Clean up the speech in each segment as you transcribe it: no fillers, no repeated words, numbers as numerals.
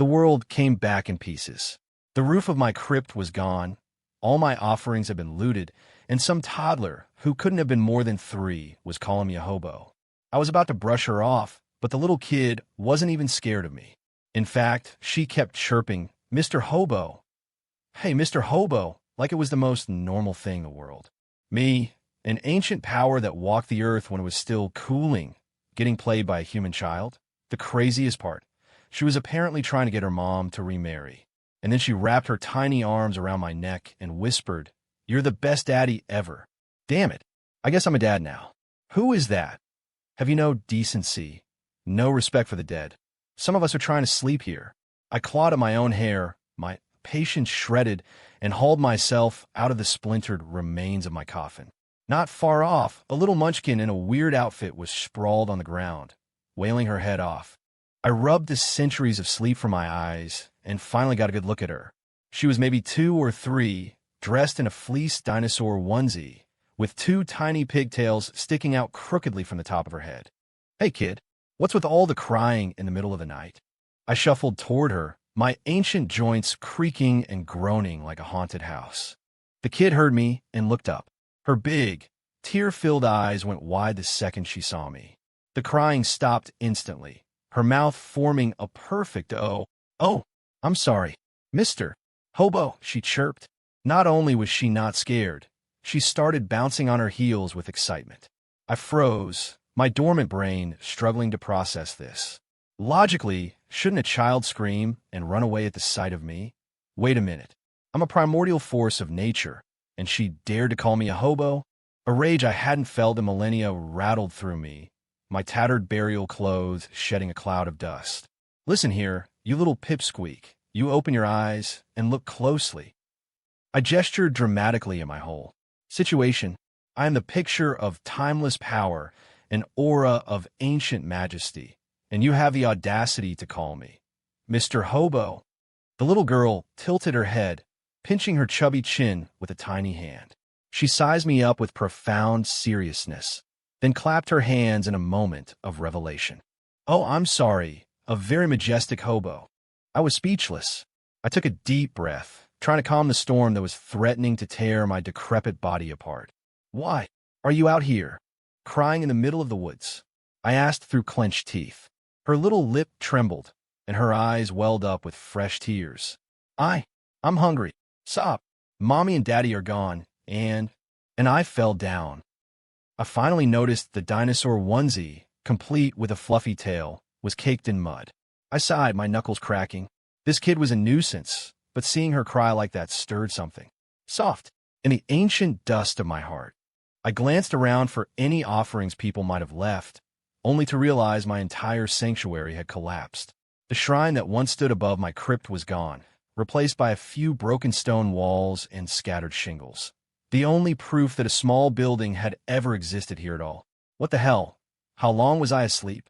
The world came back in pieces. The roof of my crypt was gone, all my offerings had been looted, and some toddler, who couldn't have been more than 3, was calling me a hobo. I was about to brush her off, but the little kid wasn't even scared of me. In fact, she kept chirping, "Mr. Hobo. Hey, Mr. Hobo," like it was the most normal thing in the world. Me, an ancient power that walked the earth when it was still cooling, getting played by a human child? The craziest part, she was apparently trying to get her mom to remarry. And then she wrapped her tiny arms around my neck and whispered, "You're the best daddy ever." Damn it. I guess I'm a dad now. Who is that? Have you no decency? No respect for the dead? Some of us are trying to sleep here. I clawed at my own hair, my patience shredded, and hauled myself out of the splintered remains of my coffin. Not far off, a little munchkin in a weird outfit was sprawled on the ground, wailing her head off. I rubbed the centuries of sleep from my eyes and finally got a good look at her. She was maybe 2 or 3, dressed in a fleece dinosaur onesie, with 2 tiny pigtails sticking out crookedly from the top of her head. "Hey, kid, what's with all the crying in the middle of the night?" I shuffled toward her, my ancient joints creaking and groaning like a haunted house. The kid heard me and looked up. Her big, tear-filled eyes went wide the second she saw me. The crying stopped instantly, her mouth forming a perfect O. "Oh, I'm sorry, Mr. Hobo," she chirped. Not only was she not scared, she started bouncing on her heels with excitement. I froze, my dormant brain struggling to process this. Logically, shouldn't a child scream and run away at the sight of me? Wait a minute. I'm a primordial force of nature, and she dared to call me a hobo? A rage I hadn't felt in millennia rattled through me, my tattered burial clothes shedding a cloud of dust. "Listen here, you little pipsqueak. You open your eyes and look closely." I gestured dramatically in my hole. "Situation, I am the picture of timeless power, an aura of ancient majesty, and you have the audacity to call me Mr. Hobo." The little girl tilted her head, pinching her chubby chin with a tiny hand. She sized me up with profound seriousness, then clapped her hands in a moment of revelation. "Oh, I'm sorry, a very majestic hobo." I was speechless. I took a deep breath, trying to calm the storm that was threatening to tear my decrepit body apart. "Why are you out here, crying in the middle of the woods?" I asked through clenched teeth. Her little lip trembled, and her eyes welled up with fresh tears. I'm hungry. Stop. Mommy and Daddy are gone, and I fell down. I finally noticed the dinosaur onesie, complete with a fluffy tail, was caked in mud. I sighed, my knuckles cracking. This kid was a nuisance, but seeing her cry like that stirred something soft in the ancient dust of my heart. I glanced around for any offerings people might have left, only to realize my entire sanctuary had collapsed. The shrine that once stood above my crypt was gone, replaced by a few broken stone walls and scattered shingles. The only proof that a small building had ever existed here at all. What the hell? How long was I asleep?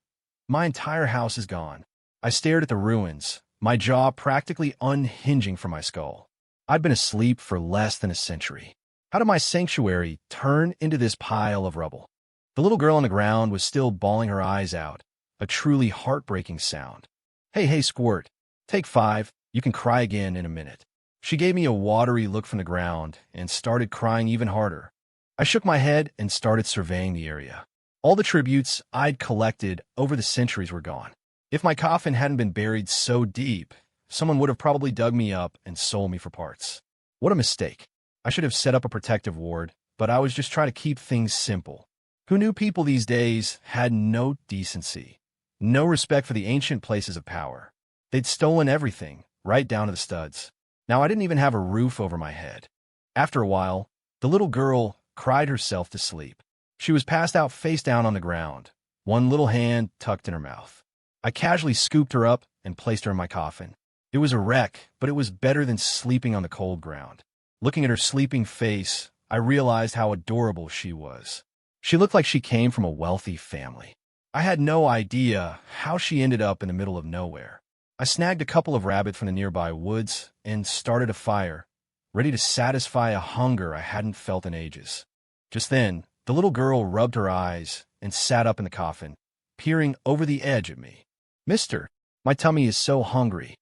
My entire house is gone. I stared at the ruins, my jaw practically unhinging from my skull. I'd been asleep for less than a century. How did my sanctuary turn into this pile of rubble? The little girl on the ground was still bawling her eyes out, a truly heartbreaking sound. Hey, Squirt. Take 5, you can cry again in a minute." She gave me a watery look from the ground and started crying even harder. I shook my head and started surveying the area. All the tributes I'd collected over the centuries were gone. If my coffin hadn't been buried so deep, someone would have probably dug me up and sold me for parts. What a mistake. I should have set up a protective ward, but I was just trying to keep things simple. Who knew people these days had no decency, no respect for the ancient places of power? They'd stolen everything, right down to the studs. Now I didn't even have a roof over my head. After a while, the little girl cried herself to sleep. She was passed out face down on the ground, one little hand tucked in her mouth. I casually scooped her up and placed her in my coffin. It was a wreck, but it was better than sleeping on the cold ground. Looking at her sleeping face, I realized how adorable she was. She looked like she came from a wealthy family. I had no idea how she ended up in the middle of nowhere. I snagged a couple of rabbits from the nearby woods and started a fire, ready to satisfy a hunger I hadn't felt in ages. Just then, the little girl rubbed her eyes and sat up in the coffin, peering over the edge at me. "Mister, my tummy is so hungry."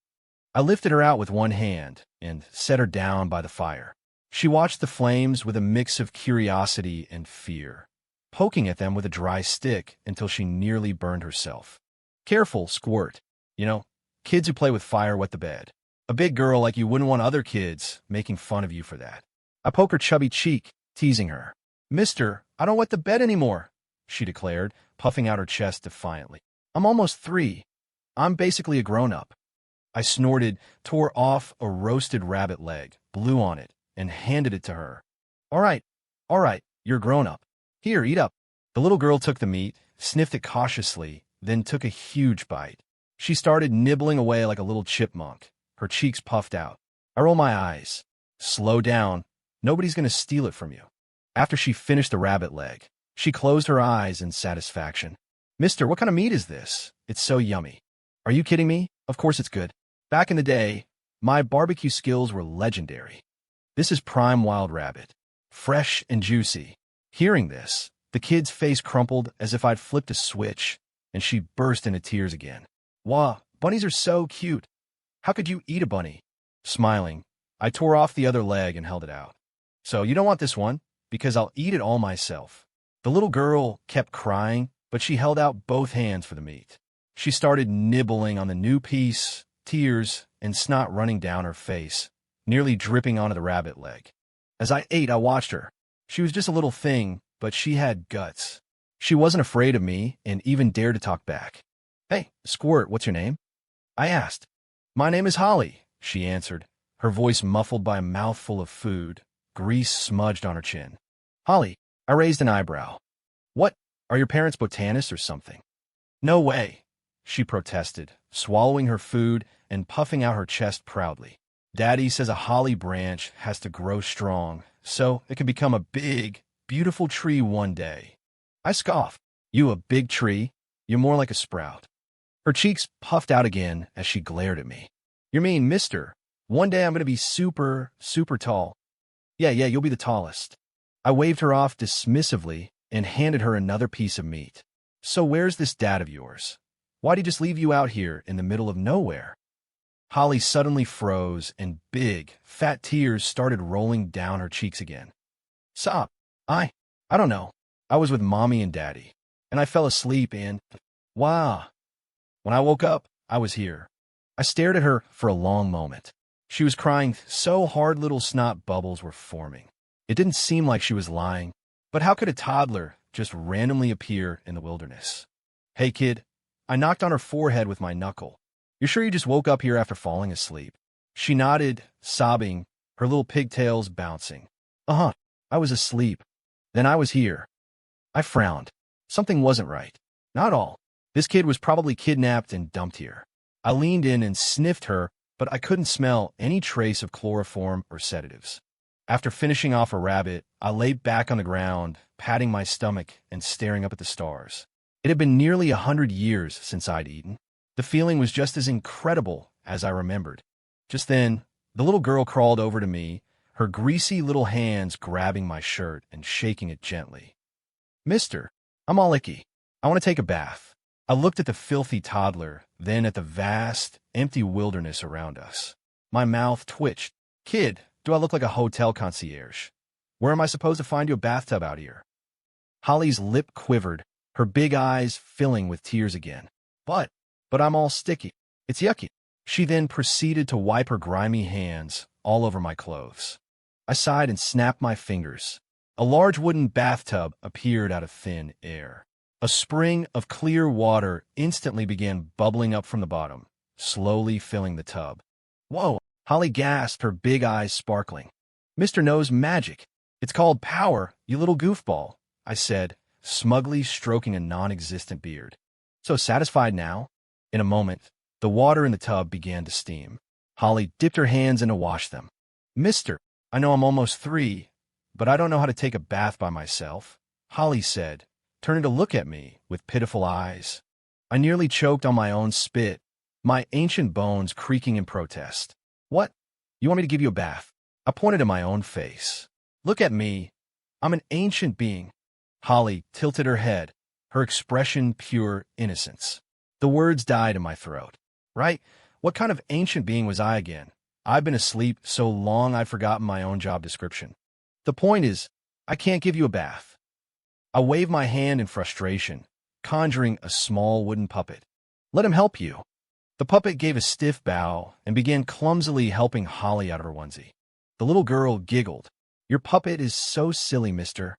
I lifted her out with one hand and set her down by the fire. She watched the flames with a mix of curiosity and fear, poking at them with a dry stick until she nearly burned herself. Careful, Squirt. You know, kids who play with fire wet the bed. A big girl like you wouldn't want other kids making fun of you for that. I poke her chubby cheek, teasing her. Mister, I don't wet the bed anymore, she declared, puffing out her chest defiantly. I'm almost 3. I'm basically a grown-up. I snorted, tore off a roasted rabbit leg, blew on it, and handed it to her. All right, you're grown-up. Here, eat up. The little girl took the meat, sniffed it cautiously, then took a huge bite. She started nibbling away like a little chipmunk, her cheeks puffed out. I roll my eyes. Slow down. Nobody's going to steal it from you. After she finished the rabbit leg, she closed her eyes in satisfaction. Mister, what kind of meat is this? It's so yummy. Are you kidding me? Of course it's good. Back in the day, my barbecue skills were legendary. This is prime wild rabbit. Fresh and juicy. Hearing this, the kid's face crumpled as if I'd flipped a switch, and she burst into tears again. Wow, bunnies are so cute. How could you eat a bunny? Smiling, I tore off the other leg and held it out. So you don't want this one? Because I'll eat it all myself. The little girl kept crying, but she held out both hands for the meat. She started nibbling on the new piece, tears and snot running down her face, nearly dripping onto the rabbit leg. As I ate, I watched her. She was just a little thing, but she had guts. She wasn't afraid of me and even dared to talk back. Hey, Squirt, what's your name? I asked. My name is Holly, she answered, her voice muffled by a mouthful of food, grease smudged on her chin. Holly, I raised an eyebrow. What? Are your parents botanists or something? No way, she protested, swallowing her food and puffing out her chest proudly. Daddy says a holly branch has to grow strong, so it can become a big, beautiful tree one day. I scoffed. You a big tree? You're more like a sprout. Her cheeks puffed out again as she glared at me. You mean, mister, one day I'm going to be super, super tall. Yeah, you'll be the tallest. I waved her off dismissively and handed her another piece of meat. So where's this dad of yours? Why'd he just leave you out here in the middle of nowhere? Holly suddenly froze and big, fat tears started rolling down her cheeks again. Stop. I don't know. I was with Mommy and Daddy, and I fell asleep and... Wow. When I woke up, I was here. I stared at her for a long moment. She was crying so hard little snot bubbles were forming. It didn't seem like she was lying, but how could a toddler just randomly appear in the wilderness? Hey, kid. I knocked on her forehead with my knuckle. You sure you just woke up here after falling asleep? She nodded, sobbing, her little pigtails bouncing. Uh-huh. I was asleep. Then I was here. I frowned. Something wasn't right. Not all. This kid was probably kidnapped and dumped here. I leaned in and sniffed her, but I couldn't smell any trace of chloroform or sedatives. After finishing off a rabbit, I lay back on the ground, patting my stomach and staring up at the stars. It had been nearly 100 years since I'd eaten. The feeling was just as incredible as I remembered. Just then, the little girl crawled over to me, her greasy little hands grabbing my shirt and shaking it gently. Mister, I'm all icky. I want to take a bath. I looked at the filthy toddler, then at the vast, empty wilderness around us. My mouth twitched. Kid, do I look like a hotel concierge? Where am I supposed to find you a bathtub out here? Holly's lip quivered, her big eyes filling with tears again. But I'm all sticky. It's yucky. She then proceeded to wipe her grimy hands all over my clothes. I sighed and snapped my fingers. A large wooden bathtub appeared out of thin air. A spring of clear water instantly began bubbling up from the bottom, slowly filling the tub. Whoa! Holly gasped, her big eyes sparkling. Mr. knows magic. It's called power, you little goofball, I said, smugly stroking a non-existent beard. So satisfied now? In a moment, the water in the tub began to steam. Holly dipped her hands in to wash them. Mister, I know I'm almost 3, but I don't know how to take a bath by myself, Holly said, turning to look at me with pitiful eyes. I nearly choked on my own spit, my ancient bones creaking in protest. What? You want me to give you a bath? I pointed at my own face. Look at me. I'm an ancient being. Holly tilted her head, her expression pure innocence. The words died in my throat. Right? What kind of ancient being was I again? I've been asleep so long I've forgotten my own job description. The point is, I can't give you a bath. I waved my hand in frustration, conjuring a small wooden puppet. Let him help you. The puppet gave a stiff bow and began clumsily helping Holly out of her onesie. The little girl giggled. Your puppet is so silly, mister.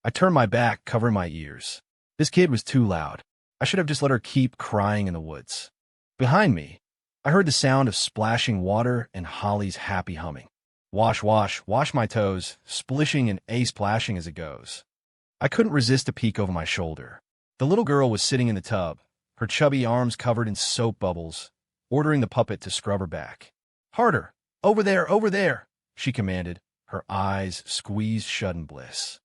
I turned my back, covering my ears. This kid was too loud. I should have just let her keep crying in the woods. Behind me, I heard the sound of splashing water and Holly's happy humming. Wash, wash, wash my toes, splishing and a-splashing as it goes. I couldn't resist a peek over my shoulder. The little girl was sitting in the tub, her chubby arms covered in soap bubbles, ordering the puppet to scrub her back. Harder! Over there, she commanded, her eyes squeezed shut in bliss.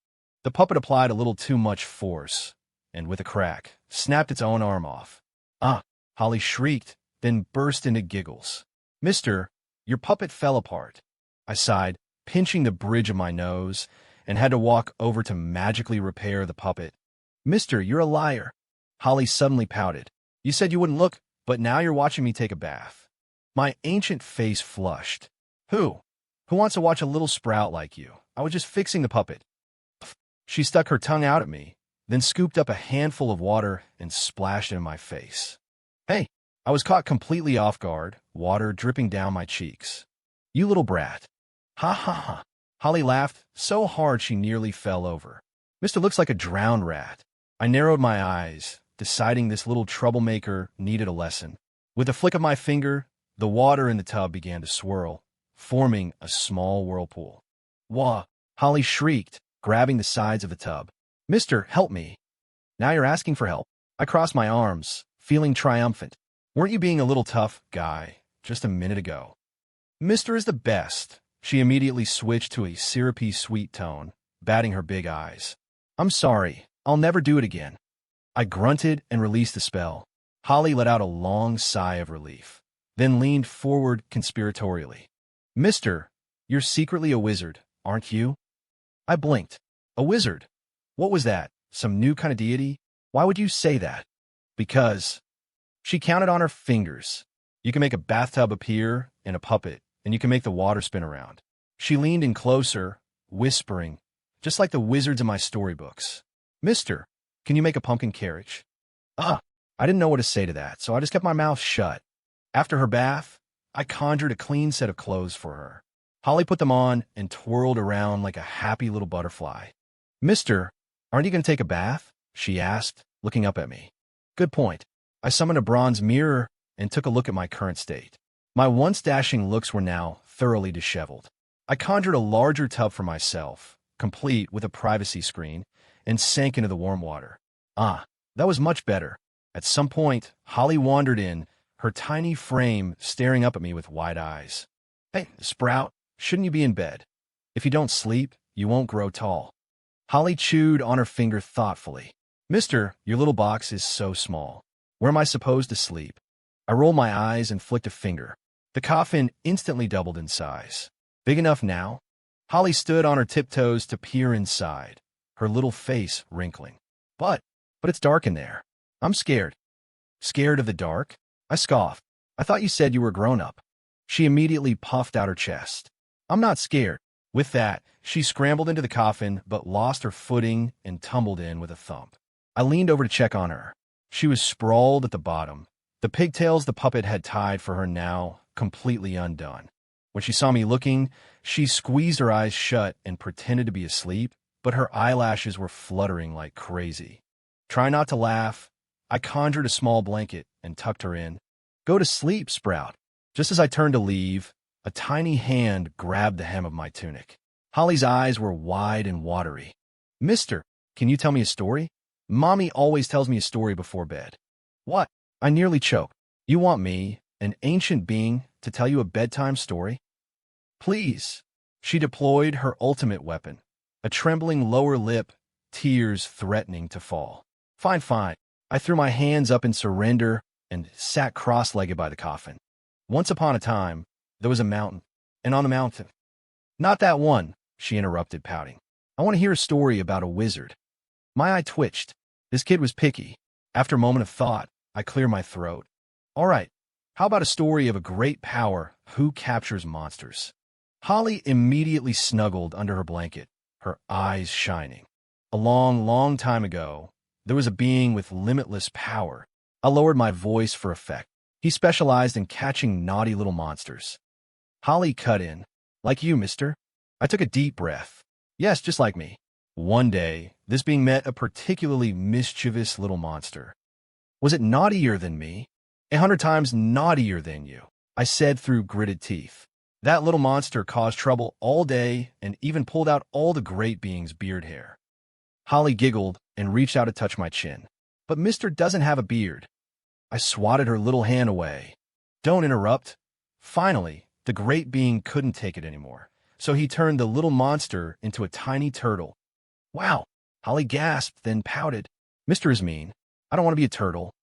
The puppet applied a little too much force, and with a crack, snapped its own arm off. Ah! Holly shrieked, then burst into giggles. Mister, your puppet fell apart. I sighed, pinching the bridge of my nose, and had to walk over to magically repair the puppet. Mister, you're a liar. Holly suddenly pouted. You said you wouldn't look, but now you're watching me take a bath. My ancient face flushed. Who? Who wants to watch a little sprout like you? I was just fixing the puppet. She stuck her tongue out at me, then scooped up a handful of water and splashed it in my face. Hey, I was caught completely off guard, water dripping down my cheeks. You little brat. Ha ha ha. Holly laughed so hard she nearly fell over. Mister looks like a drowned rat. I narrowed my eyes, deciding this little troublemaker needed a lesson. With a flick of my finger, the water in the tub began to swirl, forming a small whirlpool. Wah! Holly shrieked, grabbing the sides of the tub. Mister, help me. Now you're asking for help. I crossed my arms, feeling triumphant. Weren't you being a little tough, guy, just a minute ago? Mister is the best. She immediately switched to a syrupy sweet tone, batting her big eyes. I'm sorry. I'll never do it again. I grunted and released the spell. Holly let out a long sigh of relief, then leaned forward conspiratorially. Mister, you're secretly a wizard, aren't you? I blinked. A wizard? What was that? Some new kind of deity? Why would you say that? Because... She counted on her fingers. You can make a bathtub appear in a puppet, and you can make the water spin around. She leaned in closer, whispering, just like the wizards in my storybooks. Mister, can you make a pumpkin carriage? I didn't know what to say to that, so I just kept my mouth shut. After her bath, I conjured a clean set of clothes for her. Holly put them on and twirled around like a happy little butterfly. Mister, aren't you going to take a bath? She asked, looking up at me. Good point. I summoned a bronze mirror and took a look at my current state. My once dashing looks were now thoroughly disheveled. I conjured a larger tub for myself, complete with a privacy screen, and sank into the warm water. That was much better. At some point, Holly wandered in, her tiny frame staring up at me with wide eyes. Hey, Sprout, shouldn't you be in bed? If you don't sleep, you won't grow tall. Holly chewed on her finger thoughtfully. Mister, your little box is so small. Where am I supposed to sleep? I rolled my eyes and flicked a finger. The coffin instantly doubled in size. Big enough now? Holly stood on her tiptoes to peer inside, her little face wrinkling. But it's dark in there. I'm scared. Scared of the dark? I scoffed. I thought you said you were grown up. She immediately puffed out her chest. I'm not scared. With that, she scrambled into the coffin but lost her footing and tumbled in with a thump. I leaned over to check on her. She was sprawled at the bottom, the pigtails the puppet had tied for her now completely undone. When she saw me looking, she squeezed her eyes shut and pretended to be asleep, but her eyelashes were fluttering like crazy. Try not to laugh. I conjured a small blanket and tucked her in. Go to sleep, Sprout. Just as I turned to leave, a tiny hand grabbed the hem of my tunic. Holly's eyes were wide and watery. Mister, can you tell me a story? Mommy always tells me a story before bed. What? I nearly choked. You want me, an ancient being, to tell you a bedtime story? Please. She deployed her ultimate weapon, a trembling lower lip, tears threatening to fall. Fine, fine. I threw my hands up in surrender and sat cross-legged by the coffin. Once upon a time, there was a mountain, and on the mountain... Not that one, she interrupted, pouting. I want to hear a story about a wizard. My eye twitched. This kid was picky. After a moment of thought, I cleared my throat. All right, How about a story of a great power who captures monsters? Holly immediately snuggled under her blanket, her eyes shining. A long, long time ago, there was a being with limitless power. I lowered my voice for effect. He specialized in catching naughty little monsters. Holly cut in. Like you, mister. I took a deep breath. Yes, just like me. One day, this being met a particularly mischievous little monster. Was it naughtier than me? 100 times naughtier than you, I said through gritted teeth. That little monster caused trouble all day and even pulled out all the great being's beard hair. Holly giggled and reached out to touch my chin. But Mister doesn't have a beard. I swatted her little hand away. Don't interrupt. Finally, the great being couldn't take it anymore, so he turned the little monster into a tiny turtle. Wow, Holly gasped, then pouted. Mister is mean. I don't want to be a turtle.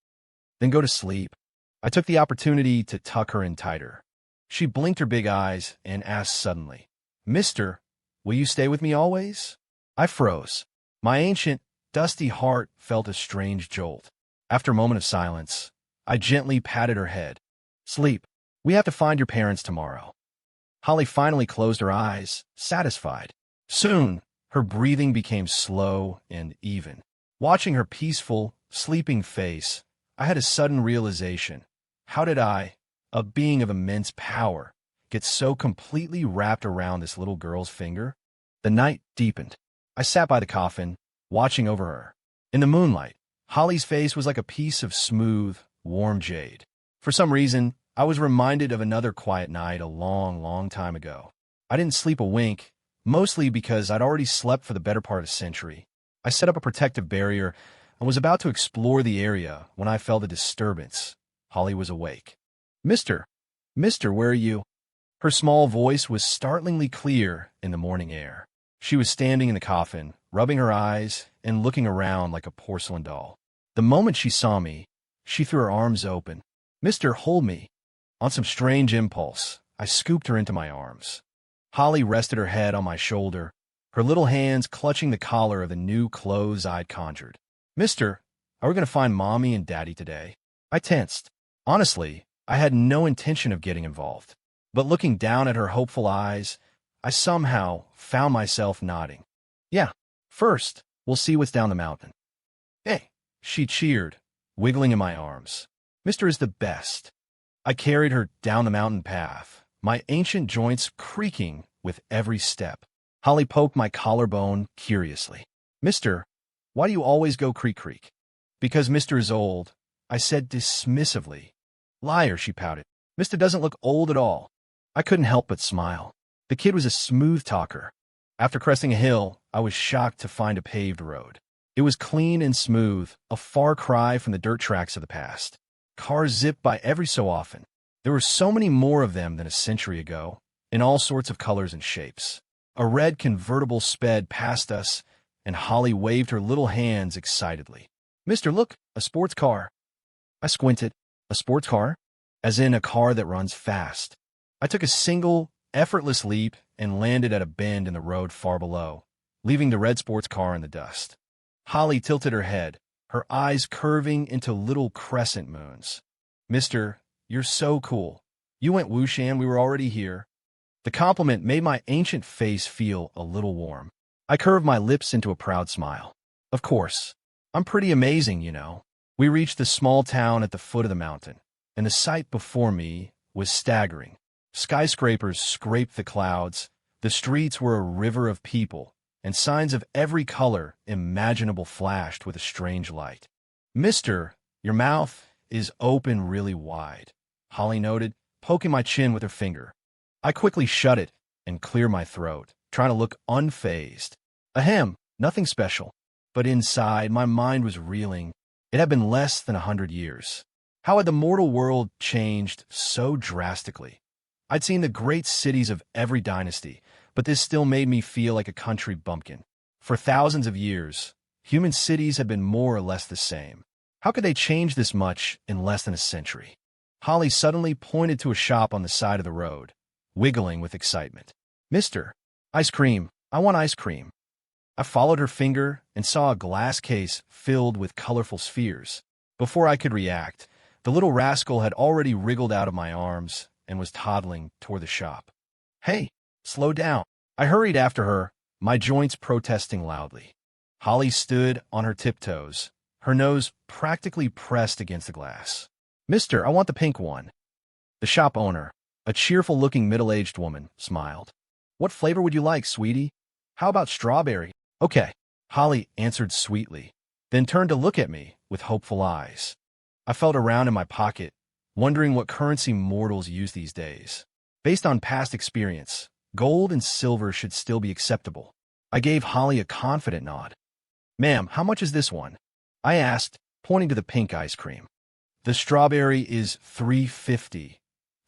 Then go to sleep. I took the opportunity to tuck her in tighter. She blinked her big eyes and asked suddenly, Mister, will you stay with me always? I froze. My ancient, dusty heart felt a strange jolt. After a moment of silence, I gently patted her head. Sleep. We have to find your parents tomorrow. Holly finally closed her eyes, satisfied. Soon, her breathing became slow and even. Watching her peaceful, sleeping face, I had a sudden realization. How did I, a being of immense power, get so completely wrapped around this little girl's finger? The night deepened. I sat by the coffin, watching over her. In the moonlight, Holly's face was like a piece of smooth, warm jade. For some reason, I was reminded of another quiet night a long, long time ago. I didn't sleep a wink, mostly because I'd already slept for the better part of a century. I set up a protective barrier and was about to explore the area when I felt a disturbance. Holly was awake. Mister, where are you? Her small voice was startlingly clear in the morning air. She was standing in the coffin, rubbing her eyes and looking around like a porcelain doll. The moment she saw me, she threw her arms open. Mister, hold me. On some strange impulse, I scooped her into my arms. Holly rested her head on my shoulder, her little hands clutching the collar of the new clothes I'd conjured. Mister, are we going to find Mommy and Daddy today? I tensed. Honestly, I had no intention of getting involved. But looking down at her hopeful eyes, I somehow found myself nodding. Yeah, first, we'll see what's down the mountain. Hey, she cheered, wiggling in my arms. Mister is the best. I carried her down the mountain path, my ancient joints creaking with every step. Holly poked my collarbone curiously. Mister, why do you always go creak-creak? Because Mister is old, I said dismissively. Liar, she pouted. Mister doesn't look old at all. I couldn't help but smile. The kid was a smooth talker. After cresting a hill, I was shocked to find a paved road. It was clean and smooth, a far cry from the dirt tracks of the past. Cars zipped by every so often. There were so many more of them than a century ago, in all sorts of colors and shapes. A red convertible sped past us, and Holly waved her little hands excitedly. Mister, look, a sports car. I squinted. A sports car? As in a car that runs fast. I took a single, effortless leap and landed at a bend in the road far below, leaving the red sports car in the dust. Holly tilted her head, her eyes curving into little crescent moons. Mister, you're so cool. You went whooshan, we were already here. The compliment made my ancient face feel a little warm. I curved my lips into a proud smile. Of course. I'm pretty amazing, you know. We reached the small town at the foot of the mountain, and the sight before me was staggering. Skyscrapers scraped the clouds, the streets were a river of people, and signs of every color imaginable flashed with a strange light. Mister, your mouth is open really wide, Holly noted, poking my chin with her finger. I quickly shut it and cleared my throat, trying to look unfazed. Ahem, nothing special. But inside, my mind was reeling. It had been less than 100 years. How had the mortal world changed so drastically? I'd seen the great cities of every dynasty, but this still made me feel like a country bumpkin. For thousands of years, human cities had been more or less the same. How could they change this much in less than a century? Holly suddenly pointed to a shop on the side of the road, wiggling with excitement. Mister, ice cream. I want ice cream. I followed her finger and saw a glass case filled with colorful spheres. Before I could react, The little rascal had already wriggled out of my arms and was toddling toward the shop. Hey, slow down. I hurried after her, my joints protesting loudly. Holly stood on her tiptoes, her nose practically pressed against the glass. Mister, I want the pink one. The shop owner, a cheerful-looking middle-aged woman, smiled. What flavor would you like, sweetie? How about strawberry? Okay, Holly answered sweetly, then turned to look at me with hopeful eyes. I felt around in my pocket, wondering what currency mortals use these days. Based on past experience, gold and silver should still be acceptable. I gave Holly a confident nod. Ma'am, how much is this one? I asked, pointing to the pink ice cream. The strawberry is $3.50,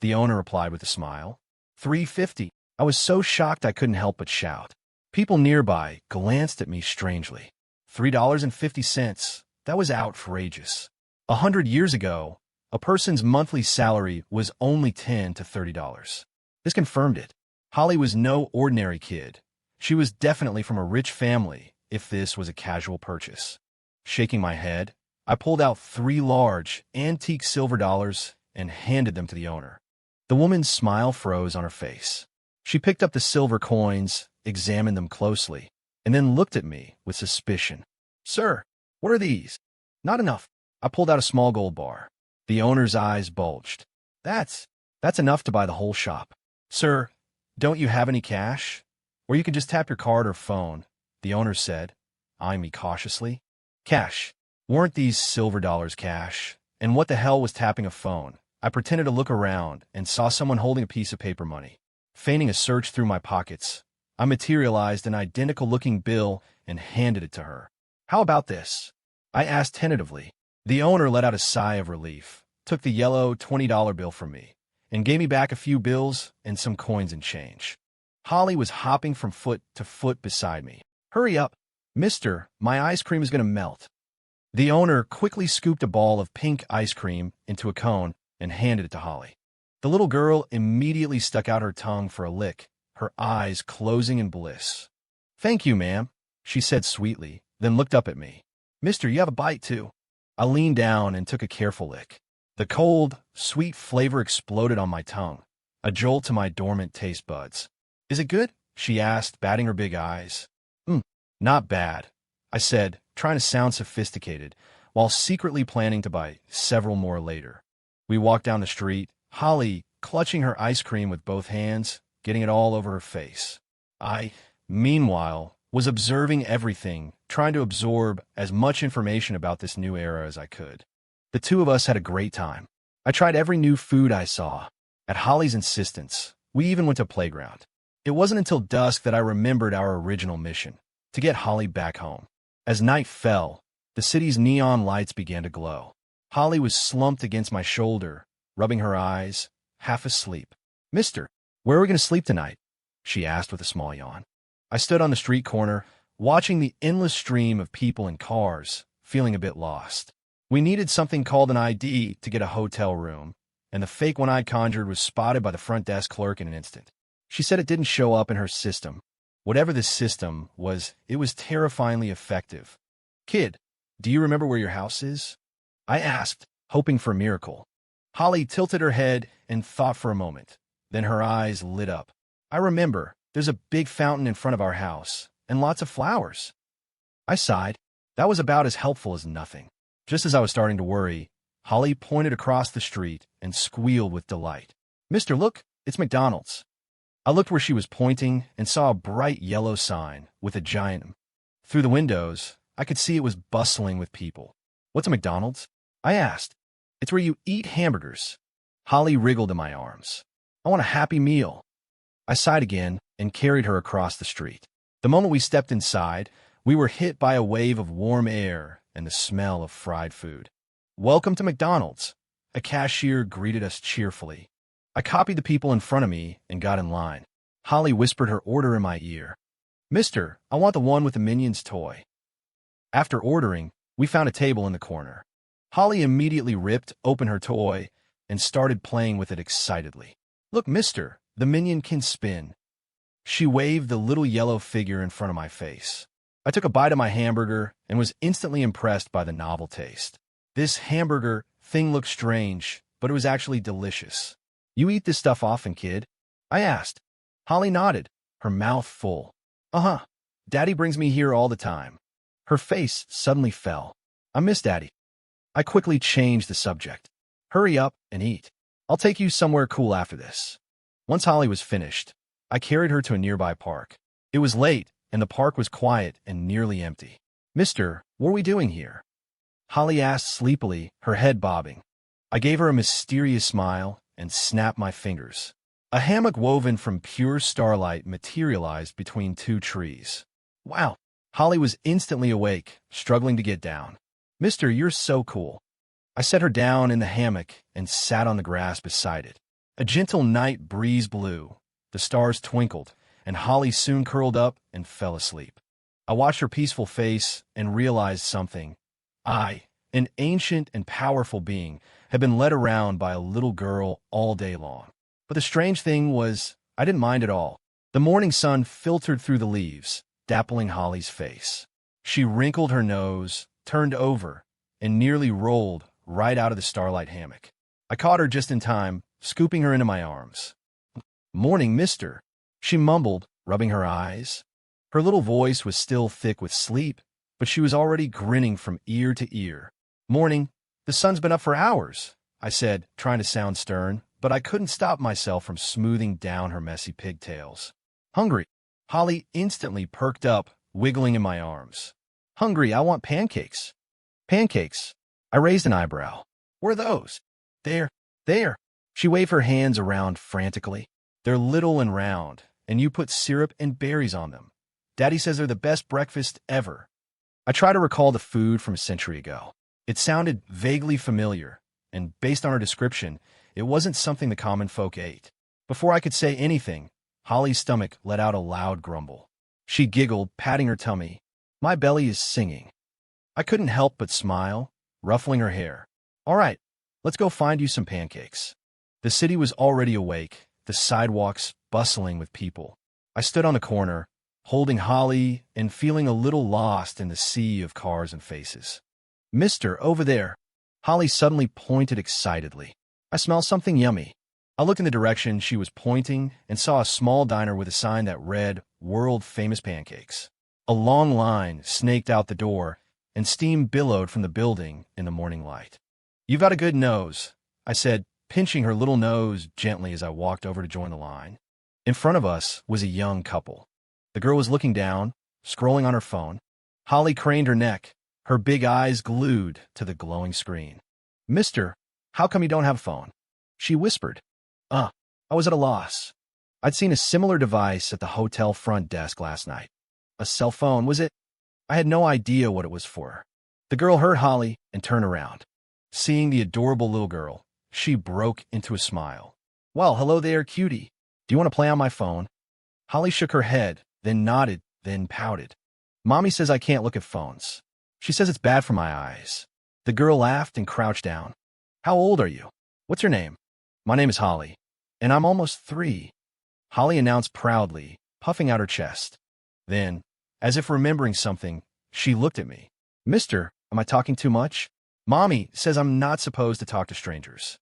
the owner replied with a smile. $3.50. I was so shocked I couldn't help but shout. People nearby glanced at me strangely. $3.50. That was outrageous. 100 years ago, a person's monthly salary was only $10 to $30. This confirmed it. Holly was no ordinary kid. She was definitely from a rich family, if this was a casual purchase. Shaking my head, I pulled out 3 large, antique silver dollars and handed them to the owner. The woman's smile froze on her face. She picked up the silver coins, examined them closely, and then looked at me with suspicion. Sir, what are these? Not enough. I pulled out a small gold bar. The owner's eyes bulged. That's enough to buy the whole shop. Sir, don't you have any cash? Or you can just tap your card or phone, the owner said, eyeing me cautiously. Cash. Weren't these silver dollars cash? And what the hell was tapping a phone? I pretended to look around and saw someone holding a piece of paper money. Feigning a search through my pockets, I materialized an identical-looking bill and handed it to her. How about this? I asked tentatively. The owner let out a sigh of relief, took the yellow $20 bill from me, and gave me back a few bills and some coins and change. Holly was hopping from foot to foot beside me. Hurry up. Mister, my ice cream is going to melt. The owner quickly scooped a ball of pink ice cream into a cone and handed it to Holly. The little girl immediately stuck out her tongue for a lick, her eyes closing in bliss. Thank you, ma'am, she said sweetly, then looked up at me. Mister, you have a bite, too. I leaned down and took a careful lick. The cold, sweet flavor exploded on my tongue, a jolt to my dormant taste buds. Is it good? She asked, batting her big eyes. Not bad, I said, trying to sound sophisticated, while secretly planning to buy several more later. We walked down the street, Holly clutching her ice cream with both hands, getting it all over her face. I, meanwhile, was observing everything, trying to absorb as much information about this new era as I could. The two of us had a great time. I tried every new food I saw. At Holly's insistence, we even went to a playground. It wasn't until dusk that I remembered our original mission, to get Holly back home. As night fell, the city's neon lights began to glow. Holly was slumped against my shoulder, rubbing her eyes, half asleep. Mister, where are we going to sleep tonight? She asked with a small yawn. I stood on the street corner, watching the endless stream of people and cars, feeling a bit lost. We needed something called an ID to get a hotel room, and the fake one I'd conjured was spotted by the front desk clerk in an instant. She said it didn't show up in her system. Whatever this system was, it was terrifyingly effective. Kid, do you remember where your house is? I asked, hoping for a miracle. Holly tilted her head and thought for a moment. Then her eyes lit up. I remember. There's a big fountain in front of our house, and lots of flowers. I sighed. That was about as helpful as nothing. Just as I was starting to worry, Holly pointed across the street and squealed with delight. Mister, look, it's McDonald's. I looked where she was pointing and saw a bright yellow sign with a giant M. Through the windows, I could see it was bustling with people. What's a McDonald's? I asked. It's where you eat hamburgers. Holly wriggled in my arms. I want a Happy Meal. I sighed again and carried her across the street. The moment we stepped inside, we were hit by a wave of warm air and the smell of fried food. Welcome to McDonald's. A cashier greeted us cheerfully. I copied the people in front of me and got in line. Holly whispered her order in my ear. Mister, I want the one with the Minions toy. After ordering, we found a table in the corner. Holly immediately ripped open her toy and started playing with it excitedly. Look, mister, the Minion can spin. She waved the little yellow figure in front of my face. I took a bite of my hamburger and was instantly impressed by the novel taste. This hamburger thing looked strange, but it was actually delicious. You eat this stuff often, kid? I asked. Holly nodded, her mouth full. Uh-huh. Daddy brings me here all the time. Her face suddenly fell. I miss Daddy. I quickly changed the subject. Hurry up and eat. I'll take you somewhere cool after this. Once Holly was finished, I carried her to a nearby park. It was late, and the park was quiet and nearly empty. Mister, what are we doing here? Holly asked sleepily, her head bobbing. I gave her a mysterious smile and snapped my fingers. A hammock woven from pure starlight materialized between two trees. Wow! Holly was instantly awake, struggling to get down. Mister, you're so cool. I set her down in the hammock and sat on the grass beside it. A gentle night breeze blew, the stars twinkled, and Holly soon curled up and fell asleep. I watched her peaceful face and realized something. I, an ancient and powerful being, had been led around by a little girl all day long. But the strange thing was, I didn't mind at all. The morning sun filtered through the leaves, dappling Holly's face. She wrinkled her nose, turned over, and nearly rolled right out of the starlight hammock. I caught her just in time, scooping her into my arms. Morning, mister, she mumbled, rubbing her eyes. Her little voice was still thick with sleep, but she was already grinning from ear to ear. Morning, the sun's been up for hours, I said, trying to sound stern, but I couldn't stop myself from smoothing down her messy pigtails. Hungry? Holly instantly perked up, wiggling in my arms. Hungry, I want pancakes. Pancakes? I raised an eyebrow. Where are those? There. She waved her hands around frantically. They're little and round, and you put syrup and berries on them. Daddy says they're the best breakfast ever. I tried to recall the food from a century ago. It sounded vaguely familiar, and based on her description, it wasn't something the common folk ate. Before I could say anything, Holly's stomach let out a loud grumble. She giggled, patting her tummy. My belly is singing. I couldn't help but smile, ruffling her hair. All right, let's go find you some pancakes. The city was already awake, the sidewalks bustling with people. I stood on the corner, holding Holly and feeling a little lost in the sea of cars and faces. Mister, over there. Holly suddenly pointed excitedly. I smell something yummy. I looked in the direction she was pointing and saw a small diner with a sign that read, World-Famous Pancakes. A long line snaked out the door, and steam billowed from the building in the morning light. You've got a good nose, I said, pinching her little nose gently as I walked over to join the line. In front of us was a young couple. The girl was looking down, scrolling on her phone. Holly craned her neck, her big eyes glued to the glowing screen. Mister, how come you don't have a phone? She whispered. I was at a loss. I'd seen a similar device at the hotel front desk last night. A cell phone, was it? I had no idea what it was for. The girl heard Holly and turned around. Seeing the adorable little girl, she broke into a smile. Well, hello there, cutie. Do you want to play on my phone? Holly shook her head, then nodded, then pouted. Mommy says I can't look at phones. She says it's bad for my eyes. The girl laughed and crouched down. How old are you? What's your name? My name is Holly, and I'm almost 3. Holly announced proudly, puffing out her chest. Then, as if remembering something, she looked at me. Mister, am I talking too much? Mommy says I'm not supposed to talk to strangers.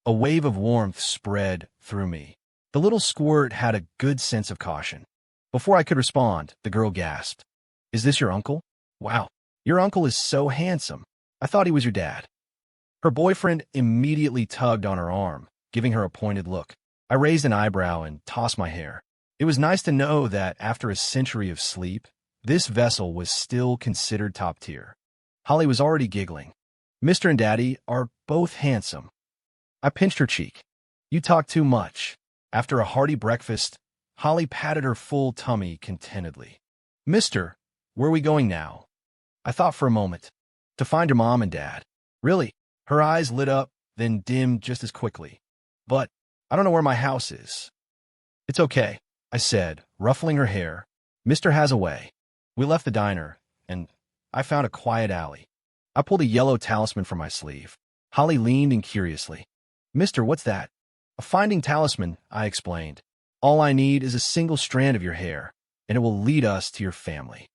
A wave of warmth spread through me. The little squirt had a good sense of caution. Before I could respond, the girl gasped. Is this your uncle? Wow, your uncle is so handsome. I thought he was your dad. Her boyfriend immediately tugged on her arm, giving her a pointed look. I raised an eyebrow and tossed my hair. It was nice to know that after a century of sleep, this vessel was still considered top tier. Holly was already giggling. Mr. and Daddy are both handsome. I pinched her cheek. You talk too much. After a hearty breakfast, Holly patted her full tummy contentedly. Mister, where are we going now? I thought for a moment. To find your mom and dad. Really? Her eyes lit up, then dimmed just as quickly. But I don't know where my house is. It's okay, I said, ruffling her hair. Mister has a way. We left the diner, and I found a quiet alley. I pulled a yellow talisman from my sleeve. Holly leaned in curiously. Mister, what's that? A finding talisman, I explained. All I need is a single strand of your hair, and it will lead us to your family.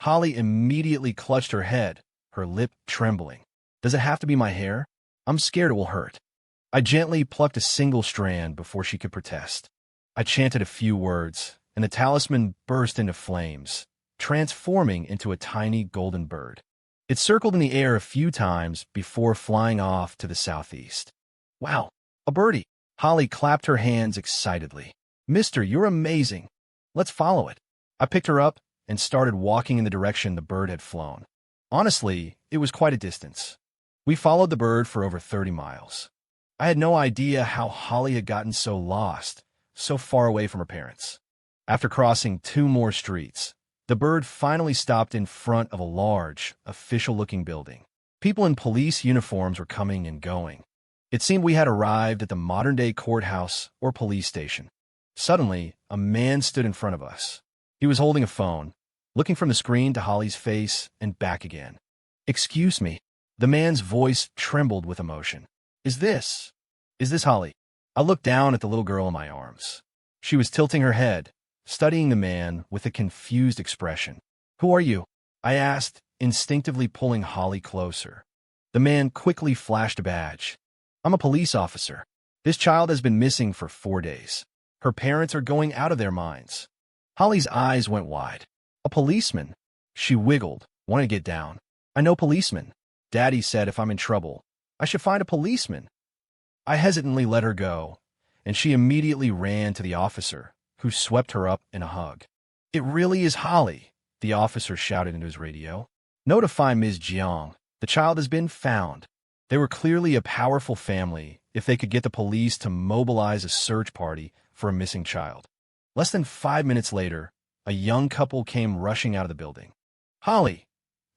Holly immediately clutched her head, her lip trembling. Does it have to be my hair? I'm scared it will hurt. I gently plucked a single strand before she could protest. I chanted a few words, and the talisman burst into flames, transforming into a tiny golden bird. It circled in the air a few times before flying off to the southeast. Wow, a birdie! Holly clapped her hands excitedly. Mister, you're amazing. Let's follow it. I picked her up and started walking in the direction the bird had flown. Honestly, it was quite a distance. We followed the bird for over 30 miles. I had no idea how Holly had gotten so lost, so far away from her parents. After crossing 2 more streets, the bird finally stopped in front of a large, official-looking building. People in police uniforms were coming and going. It seemed we had arrived at the modern-day courthouse or police station. Suddenly, a man stood in front of us. He was holding a phone, looking from the screen to Holly's face and back again. "Excuse me." The man's voice trembled with emotion. Is this Holly?" I looked down at the little girl in my arms. She was tilting her head, studying the man with a confused expression. "Who are you?" I asked, instinctively pulling Holly closer. The man quickly flashed a badge. "I'm a police officer. This child has been missing for 4 days. Her parents are going out of their minds." Holly's eyes went wide. "A policeman?" She wiggled, wanting to get down. "I know policemen. Daddy said if I'm in trouble, I should find a policeman." I hesitantly let her go, and she immediately ran to the officer, who swept her up in a hug. "It really is Holly," the officer shouted into his radio. "Notify Ms. Jiang. The child has been found." They were clearly a powerful family if they could get the police to mobilize a search party for a missing child. Less than 5 minutes later, a young couple came rushing out of the building. "Holly!"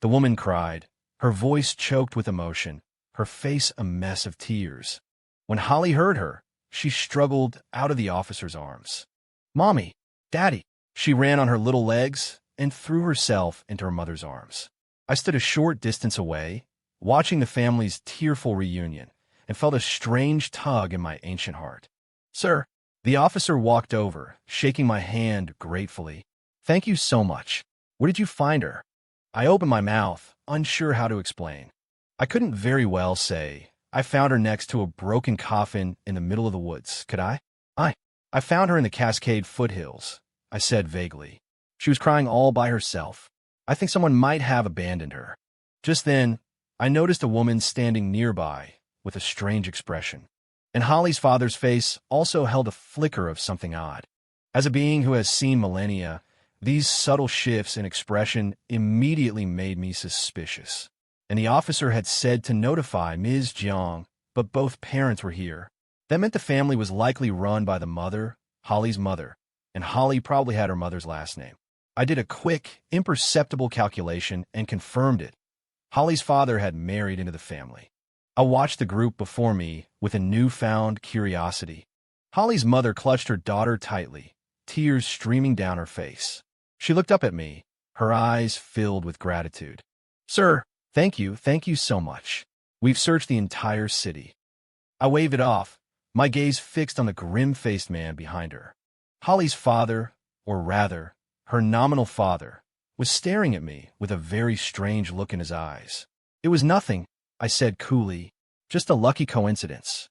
the woman cried, her voice choked with emotion, her face a mess of tears. When Holly heard her, she struggled out of the officer's arms. "Mommy! Daddy!" She ran on her little legs and threw herself into her mother's arms. I stood a short distance away, watching the family's tearful reunion, and felt a strange tug in my ancient heart. "Sir," the officer walked over, shaking my hand gratefully. "Thank you so much. Where did you find her?" I opened my mouth, unsure how to explain. I couldn't very well say. "I found her next to a broken coffin in the middle of the woods." Could I? I found her in the Cascade foothills," I said vaguely. "She was crying all by herself. I think someone might have abandoned her." Just then, I noticed a woman standing nearby with a strange expression. And Holly's father's face also held a flicker of something odd. As a being who has seen millennia, these subtle shifts in expression immediately made me suspicious. And the officer had said to notify Ms. Jiang, but both parents were here. That meant the family was likely run by the mother, Holly's mother, and Holly probably had her mother's last name. I did a quick, imperceptible calculation and confirmed it. Holly's father had married into the family. I watched the group before me with a newfound curiosity. Holly's mother clutched her daughter tightly, tears streaming down her face. She looked up at me, her eyes filled with gratitude. "Sir, thank you so much. We've searched the entire city." I waved it off, my gaze fixed on the grim-faced man behind her. Holly's father, or rather, her nominal father, was staring at me with a very strange look in his eyes. "It was nothing," I said coolly, "just a lucky coincidence."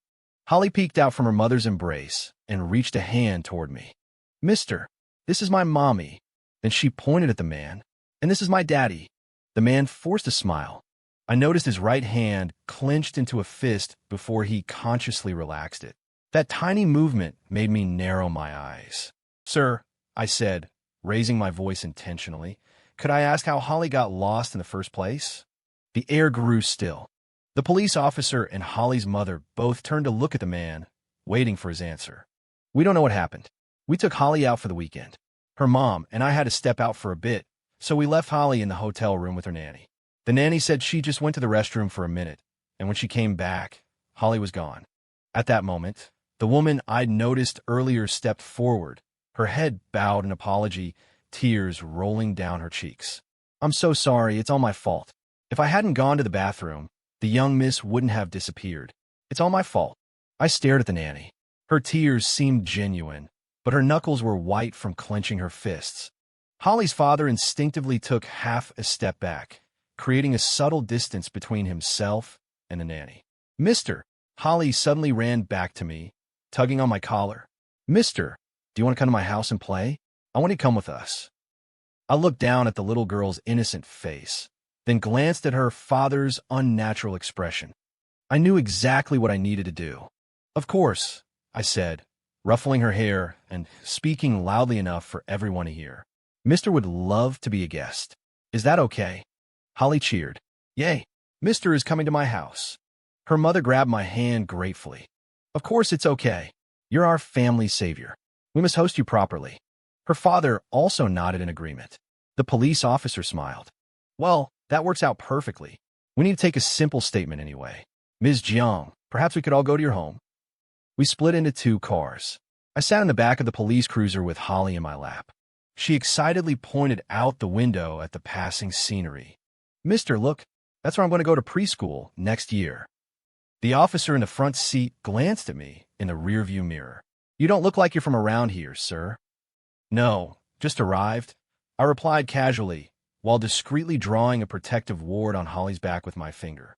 Holly peeked out from her mother's embrace and reached a hand toward me. "Mister, this is my mommy." Then she pointed at the man. "And this is my daddy." The man forced a smile. I noticed his right hand clenched into a fist before he consciously relaxed it. That tiny movement made me narrow my eyes. "Sir," I said, raising my voice intentionally, "could I ask how Holly got lost in the first place?" The air grew still. The police officer and Holly's mother both turned to look at the man, waiting for his answer. "We don't know what happened. We took Holly out for the weekend. Her mom and I had to step out for a bit, so we left Holly in the hotel room with her nanny. The nanny said she just went to the restroom for a minute, and when she came back, Holly was gone." At that moment, the woman I'd noticed earlier stepped forward, her head bowed in apology, tears rolling down her cheeks. "I'm so sorry, it's all my fault. If I hadn't gone to the bathroom, the young miss wouldn't have disappeared. It's all my fault." I stared at the nanny. Her tears seemed genuine, but her knuckles were white from clenching her fists. Holly's father instinctively took half a step back, creating a subtle distance between himself and the nanny. Mister! Holly suddenly ran back to me, tugging on my collar. Mister, do you want to come to my house and play? I want you to come with us. I looked down at the little girl's innocent face, then glanced at her father's unnatural expression. I knew exactly what I needed to do. Of course, I said, ruffling her hair and speaking loudly enough for everyone to hear. Mister would love to be a guest. Is that okay? Holly cheered. Yay! Mister is coming to my house. Her mother grabbed my hand gratefully. Of course it's okay. You're our family savior. We must host you properly. Her father also nodded in agreement. The police officer smiled. Well, that works out perfectly. We need to take a simple statement anyway. Ms. Jiang, perhaps we could all go to your home. We split into 2 cars. I sat in the back of the police cruiser with Holly in my lap. She excitedly pointed out the window at the passing scenery. Mister, look, that's where I'm going to go to preschool next year. The officer in the front seat glanced at me in the rearview mirror. You don't look like you're from around here, sir. No, just arrived, I replied casually, while discreetly drawing a protective ward on Holly's back with my finger.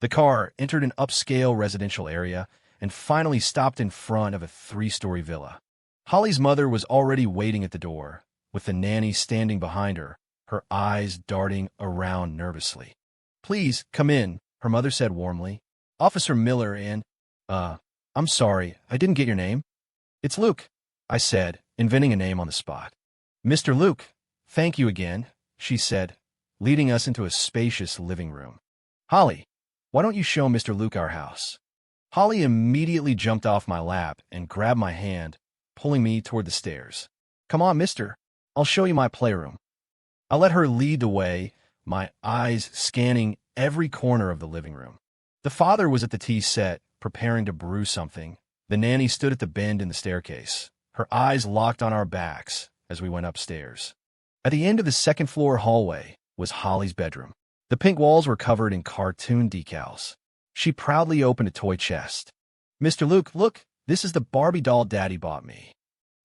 The car entered an upscale residential area and finally stopped in front of a 3-story villa. Holly's mother was already waiting at the door, with the nanny standing behind her, her eyes darting around nervously. Please, come in, her mother said warmly. Officer Miller and, I'm sorry, I didn't get your name. It's Luke, I said, inventing a name on the spot. Mr. Luke, thank you again, she said, leading us into a spacious living room. Holly, why don't you show Mr. Luke our house? Holly immediately jumped off my lap and grabbed my hand, pulling me toward the stairs. Come on, mister, I'll show you my playroom. I let her lead the way, my eyes scanning every corner of the living room. The father was at the tea set, preparing to brew something. The nanny stood at the bend in the staircase, her eyes locked on our backs as we went upstairs. At the end of the second-floor hallway was Holly's bedroom. The pink walls were covered in cartoon decals. She proudly opened a toy chest. Mr. Luke, look, this is the Barbie doll Daddy bought me.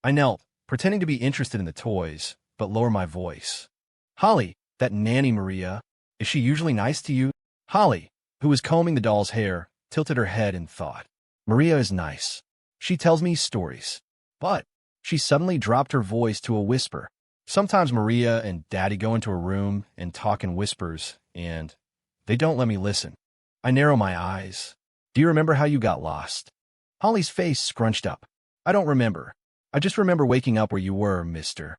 I knelt, pretending to be interested in the toys, but lower my voice. Holly, that nanny Maria, is she usually nice to you? Holly, who was combing the doll's hair, tilted her head in thought. Maria is nice. She tells me stories. But she suddenly dropped her voice to a whisper. Sometimes Maria and Daddy go into a room and talk in whispers, and they don't let me listen. I narrow my eyes. Do you remember how you got lost? Holly's face scrunched up. I don't remember. I just remember waking up where you were, mister.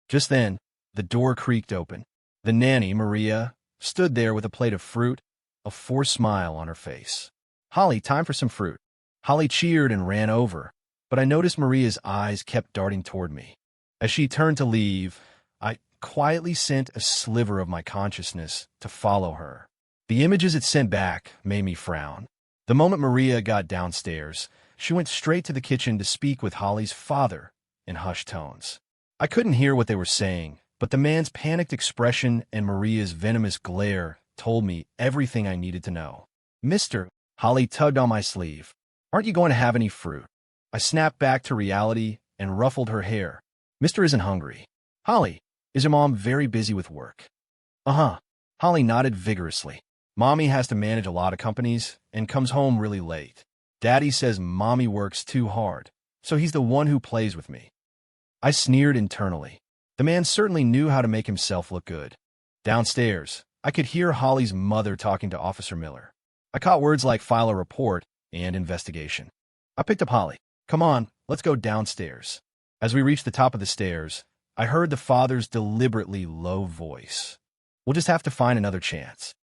Just then, the door creaked open. The nanny, Maria, stood there with a plate of fruit, a forced smile on her face. Holly, time for some fruit. Holly cheered and ran over, but I noticed Maria's eyes kept darting toward me. As she turned to leave, I quietly sent a sliver of my consciousness to follow her. The images it sent back made me frown. The moment Maria got downstairs, she went straight to the kitchen to speak with Holly's father in hushed tones. I couldn't hear what they were saying, but the man's panicked expression and Maria's venomous glare told me everything I needed to know. Mister, Holly tugged on my sleeve. Aren't you going to have any fruit? I snapped back to reality and ruffled her hair. Mister isn't hungry. Holly, is your mom very busy with work? Uh-huh. Holly nodded vigorously. Mommy has to manage a lot of companies and comes home really late. Daddy says Mommy works too hard, so he's the one who plays with me. I sneered internally. The man certainly knew how to make himself look good. Downstairs, I could hear Holly's mother talking to Officer Miller. I caught words like file a report and investigation. I picked up Holly. Come on, let's go downstairs. As we reached the top of the stairs, I heard the father's deliberately low voice. We'll just have to find another chance.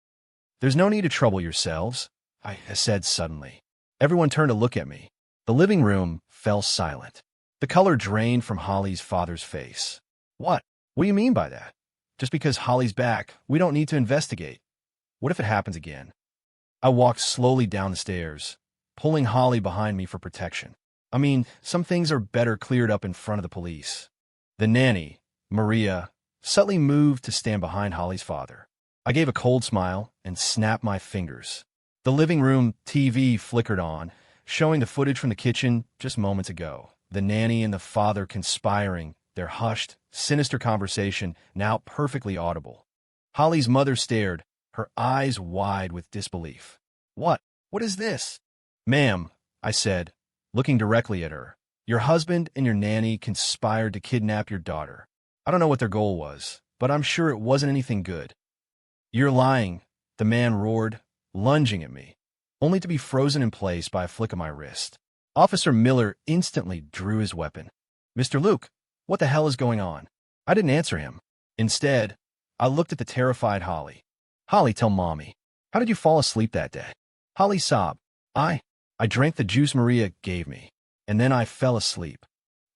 There's no need to trouble yourselves, I said suddenly. Everyone turned to look at me. The living room fell silent. The color drained from Holly's father's face. What? What do you mean by that? Just because Holly's back, we don't need to investigate. What if it happens again? I walked slowly down the stairs, pulling Holly behind me for protection. I mean, some things are better cleared up in front of the police. The nanny, Maria, subtly moved to stand behind Holly's father. I gave a cold smile and snapped my fingers. The living room TV flickered on, showing the footage from the kitchen just moments ago. The nanny and the father conspiring, their hushed, sinister conversation now perfectly audible. Holly's mother stared, her eyes wide with disbelief. What? What is this? Ma'am, I said, looking directly at her. Your husband and your nanny conspired to kidnap your daughter. I don't know what their goal was, but I'm sure it wasn't anything good. You're lying, the man roared, lunging at me, only to be frozen in place by a flick of my wrist. Officer Miller instantly drew his weapon. Mr. Luke, what the hell is going on? I didn't answer him. Instead, I looked at the terrified Holly. Holly, tell Mommy, how did you fall asleep that day? Holly sobbed. I drank the juice Maria gave me, and then I fell asleep.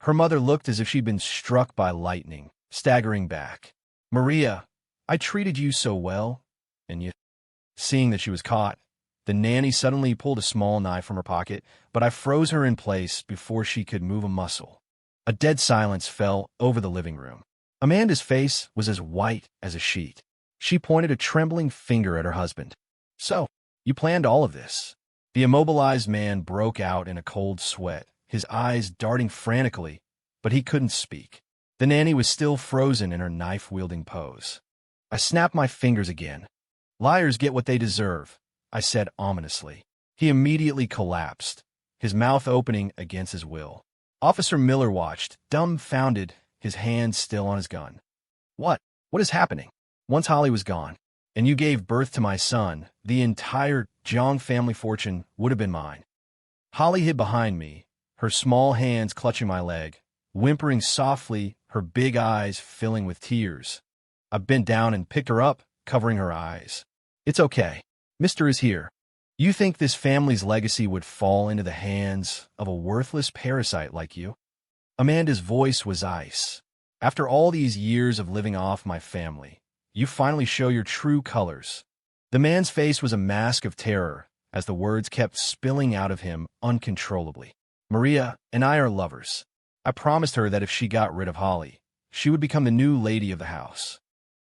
Her mother looked as if she'd been struck by lightning, staggering back. Maria, I treated you so well, and you... Seeing that she was caught, the nanny suddenly pulled a small knife from her pocket, but I froze her in place before she could move a muscle. A dead silence fell over the living room. Amanda's face was as white as a sheet. She pointed a trembling finger at her husband. So, you planned all of this? The immobilized man broke out in a cold sweat, his eyes darting frantically, but he couldn't speak. The nanny was still frozen in her knife-wielding pose. I snapped my fingers again. Liars get what they deserve, I said ominously. He immediately collapsed, his mouth opening against his will. Officer Miller watched, dumbfounded, his hand still on his gun. What is happening? Once Holly was gone, and you gave birth to my son, the entire Jong family fortune would have been mine. Holly hid behind me, her small hands clutching my leg, whimpering softly, her big eyes filling with tears. I bent down and picked her up, covering her eyes. It's okay. Mister is here. You think this family's legacy would fall into the hands of a worthless parasite like you? Amanda's voice was ice. After all these years of living off my family, you finally show your true colors. The man's face was a mask of terror as the words kept spilling out of him uncontrollably. Maria and I are lovers. I promised her that if she got rid of Holly, she would become the new lady of the house.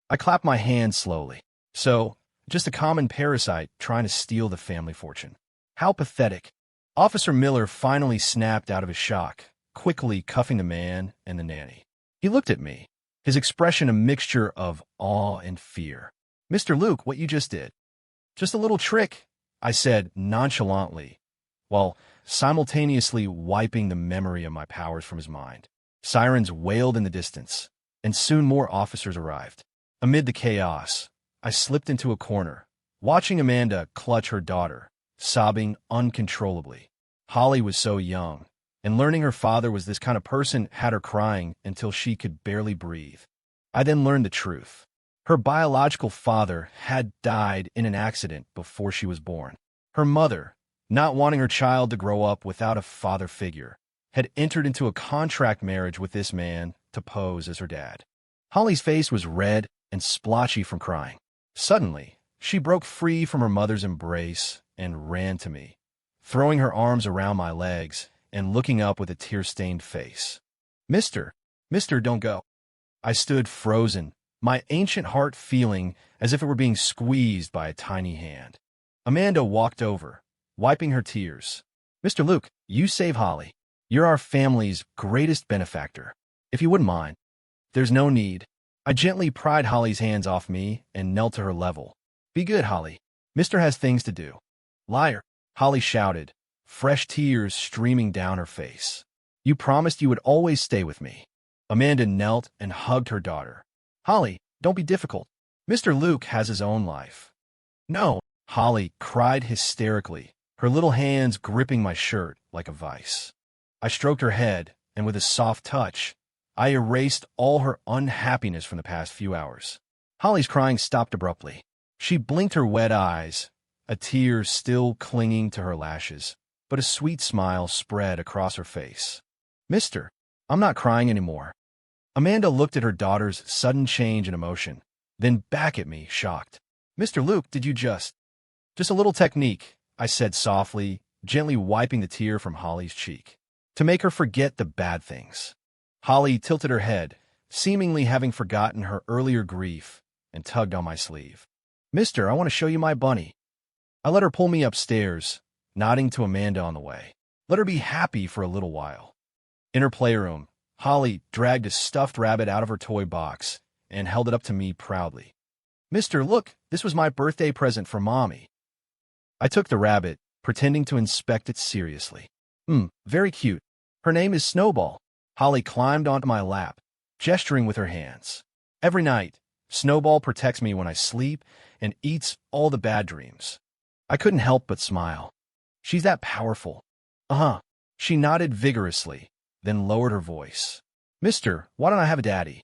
I clapped my hands slowly. So, just a common parasite trying to steal the family fortune. How pathetic. Officer Miller finally snapped out of his shock, quickly cuffing the man and the nanny. He looked at me, his expression a mixture of awe and fear. Mr. Luke, what you just did. Just a little trick, I said nonchalantly, while simultaneously wiping the memory of my powers from his mind. Sirens wailed in the distance, and soon more officers arrived. Amid the chaos, I slipped into a corner, watching Amanda clutch her daughter, sobbing uncontrollably. Holly was so young, and learning her father was this kind of person had her crying until she could barely breathe. I then learned the truth. Her biological father had died in an accident before she was born. Her mother, not wanting her child to grow up without a father figure, had entered into a contract marriage with this man to pose as her dad. Holly's face was red and splotchy from crying. Suddenly, she broke free from her mother's embrace and ran to me, throwing her arms around my legs and looking up with a tear-stained face. Mister, don't go. I stood frozen, my ancient heart feeling as if it were being squeezed by a tiny hand. Amanda walked over, wiping her tears. Mr. Luke, you save Holly. You're our family's greatest benefactor. If you wouldn't mind. There's no need. I gently pried Holly's hands off me and knelt to her level. Be good, Holly. Mister has things to do. Liar, Holly shouted, fresh tears streaming down her face. You promised you would always stay with me. Amanda knelt and hugged her daughter. Holly, don't be difficult. Mr. Luke has his own life. No, Holly cried hysterically, her little hands gripping my shirt like a vice. I stroked her head, and with a soft touch, I erased all her unhappiness from the past few hours. Holly's crying stopped abruptly. She blinked her wet eyes, a tear still clinging to her lashes, but a sweet smile spread across her face. Mister, I'm not crying anymore. Amanda looked at her daughter's sudden change in emotion, then back at me, shocked. Mr. Luke, did you just a little technique, I said softly, gently wiping the tear from Holly's cheek, to make her forget the bad things. Holly tilted her head, seemingly having forgotten her earlier grief, and tugged on my sleeve. Mister, I want to show you my bunny. I let her pull me upstairs, nodding to Amanda on the way. Let her be happy for a little while. In her playroom, Holly dragged a stuffed rabbit out of her toy box and held it up to me proudly. Mister, look, this was my birthday present for Mommy. I took the rabbit, pretending to inspect it seriously. Very cute. Her name is Snowball. Holly climbed onto my lap, gesturing with her hands. Every night, Snowball protects me when I sleep and eats all the bad dreams. I couldn't help but smile. She's that powerful. Uh-huh. She nodded vigorously, then lowered her voice. Mister, why don't I have a daddy?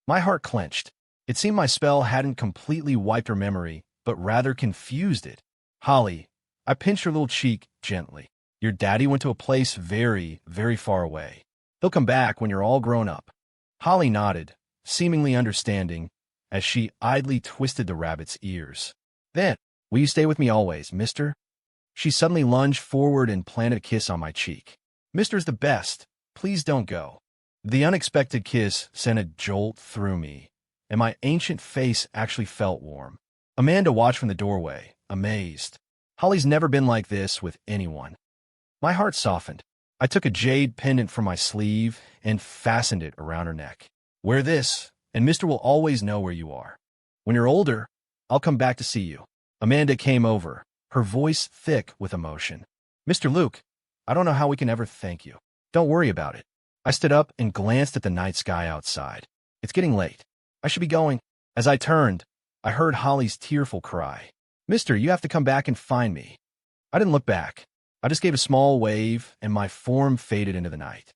My heart clenched. It seemed my spell hadn't completely wiped her memory, but rather confused it. Holly, I pinched her little cheek gently. Your daddy went to a place very, very far away. He'll come back when you're all grown up. Holly nodded, seemingly understanding, as she idly twisted the rabbit's ears. Then, will you stay with me always, mister? She suddenly lunged forward and planted a kiss on my cheek. Mister's the best. Please don't go. The unexpected kiss sent a jolt through me, and my ancient face actually felt warm. Amanda watched from the doorway, amazed. Holly's never been like this with anyone. My heart softened. I took a jade pendant from my sleeve and fastened it around her neck. Wear this, and Mister will always know where you are. When you're older, I'll come back to see you. Amanda came over, her voice thick with emotion. Mr. Luke, I don't know how we can ever thank you. Don't worry about it. I stood up and glanced at the night sky outside. It's getting late. I should be going. As I turned, I heard Holly's tearful cry. Mister, you have to come back and find me. I didn't look back. I just gave a small wave, and my form faded into the night.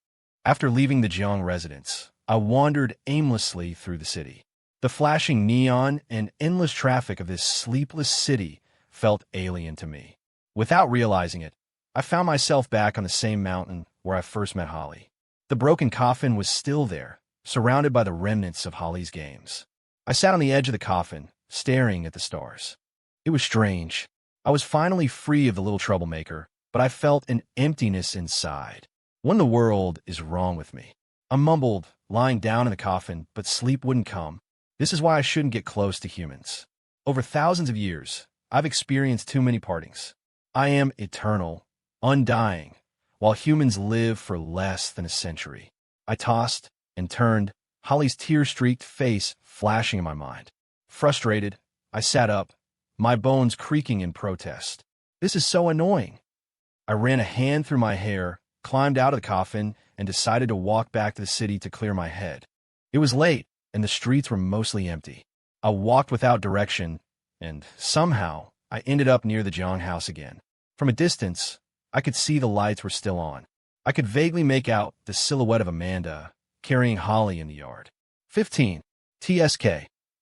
After leaving the Jeong residence, I wandered aimlessly through the city. The flashing neon and endless traffic of this sleepless city felt alien to me. Without realizing it, I found myself back on the same mountain where I first met Holly. The broken coffin was still there, surrounded by the remnants of Holly's games. I sat on the edge of the coffin, staring at the stars. It was strange. I was finally free of the little troublemaker, but I felt an emptiness inside. What in the world is wrong with me? I mumbled, lying down in the coffin, but sleep wouldn't come. This is why I shouldn't get close to humans. Over thousands of years, I've experienced too many partings. I am eternal, undying, while humans live for less than a century. I tossed and turned, Holly's tear-streaked face flashing in my mind. Frustrated, I sat up, my bones creaking in protest. This is so annoying. I ran a hand through my hair, climbed out of the coffin, and decided to walk back to the city to clear my head. It was late, and the streets were mostly empty. I walked without direction, and somehow I ended up near the Jeong house again. From a distance, I could see the lights were still on. I could vaguely make out the silhouette of Amanda carrying Holly in the yard. 15. TSK.